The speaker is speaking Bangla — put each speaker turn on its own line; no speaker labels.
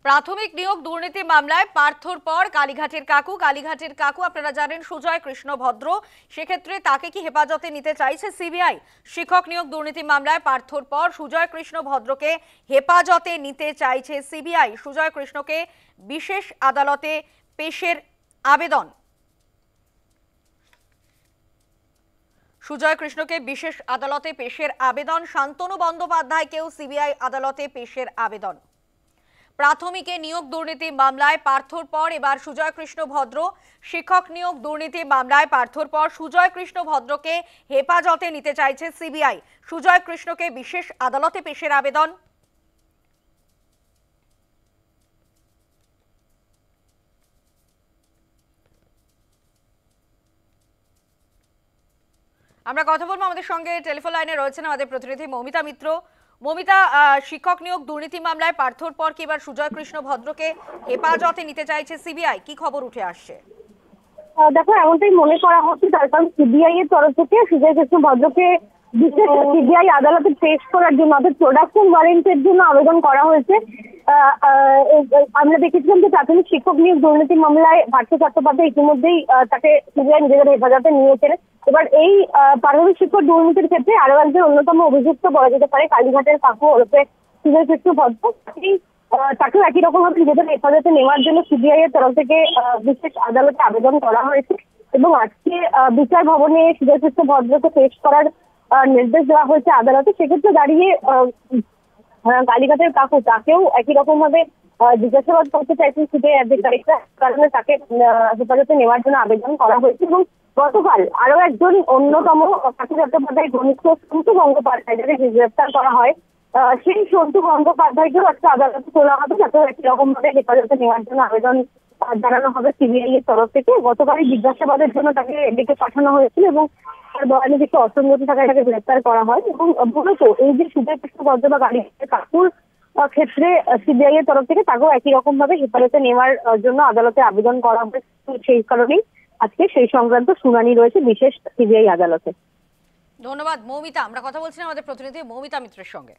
প্রাথমিক নিয়োগ দুর্নীতি মামলায় পার্থর পর কালীঘাটের কাকু আপনারা জানেন সুজয় কৃষ্ণ ভদ্র, সেক্ষেত্রে তাকে কি হেফাজতে নিতে চাইছে সিবিআই? শিক্ষক নিয়োগ দুর্নীতি মামলায় পার্থর পর সুজয় কৃষ্ণ ভদ্রকে হেফাজতে নিতে চাইছে সিবিআই। সুজয় কৃষ্ণকে বিশেষ আদালতে পেশের আবেদন। শান্তনু বন্দ্যোপাধ্যায়কেও সিবিআই আদালতে পেশের আবেদন। প্রাথমিকে নিয়োগ দুর্নীতি মামলায় পার্থর পর এবার সুজয় কৃষ্ণ ভদ্র। শিক্ষক নিয়োগ দুর্নীতি মামলায় পার্থর পর সুজয় কৃষ্ণ ভদ্রকে হেফাজতে নিতে চাইছে সিবিআই। সুজয় কৃষ্ণকে বিশেষ আদালতে পেশের আবেদন। আমরা কথা বলবো, আমাদের সঙ্গে টেলিফোন লাইনে রয়েছেন আমাদের প্রতিনিধি মৌমিতা মিত্র। মৌমিতা, শিক্ষক নিয়োগ দুর্নীতি মামলায় পার্থর পর কি এবার সুজয় কৃষ্ণ ভদ্রকে হেফাজতে নিতে চাইছে সিবিআই? কি খবর উঠে আসছে?
দেখো, এমনটাই মনে করা হচ্ছে, তার কারণ সিবিআই এর তরফ থেকে সুজয় কৃষ্ণ ভদ্রকে বিশেষ সিবিআই আদালতে পেশ করার জন্য, অর্থাৎ প্রোডাকশন ওয়ারেন্টের জন্য আবেদন করা হয়েছে। আমরা দেখেছিলাম যে প্রাথমিক শিক্ষক নিয়োগ দুর্নীতি মামলায় পার্থ চট্টোপাধ্যায় ইতিমধ্যেই তাকে সিবিআই নিজেদের হেফাজতে নিয়েছেন। এবার এই প্রাথমিক শিক্ষক দুর্নীতির ক্ষেত্রে আরো একজন অন্যতম অভিযুক্ত বলা যেতে পারে কালীঘাটের কাকু ওরফে সুজয় কৃষ্ণ ভদ্র, তাকেও একই রকম ভাবে নিজেদের হেফাজতে নেওয়ার জন্য সিবিআই এর তরফ থেকে বিশেষ আদালতে আবেদন করা হয়েছে এবং আজকে বিচার ভবনে সুজয় কৃষ্ণ ভদ্রকে পেশ করার নির্দেশ দেওয়া হয়েছে আদালতে। সেক্ষেত্রে দাঁড়িয়ে কালীঘাটের কাকু তাকেও একই রকম ভাবে জিজ্ঞাসাবাদ করতে চাইছেন সিবিআই আধিকারিকরা, কারণে তাকে হেফাজতে নেওয়ার জন্য আবেদন করা হয়েছে। এবং গতকাল আরো একজন অন্যতম পার্থ চট্টোপাধ্যায় ঘনিষ্ঠ সন্তু গঙ্গোপাধ্যায়, যাকে গ্রেফতার করা হয়, সেই সন্তু গঙ্গোপাধ্যায়কেও একটা আদালতে তোলা হবে, তাকেও একই রকম ভাবে হেফাজতে নেওয়ার জন্য আবেদন জানানো হবে সিবিআই এর তরফ থেকে। গতকালই জিজ্ঞাসাবাদের জন্য তাকে ডেকে পাঠানো হয়েছিল এবং তার বয়ানে কিছু অসঙ্গতি থাকায় তাকে গ্রেফতার করা হয়। এবং মূলত এই যে সুজয় কৃষ্ণ ভদ্র বা কালীঘাটের কাকুর ক্ষেত্রে সিবিআই এর তরফ থেকে তাকেও একই রকম ভাবে হেফাজতে নেওয়ার জন্য আদালতে আবেদন করা হবে। সেই কারণেই আজকে সেই সংক্রান্ত শুনানি রয়েছে বিশেষ সিবিআই আদালতে।
ধন্যবাদ মৌমিতা। আমরা কথা বলছিলাম আমাদের প্রতিনিধি মৌমিতা মিত্রের সঙ্গে।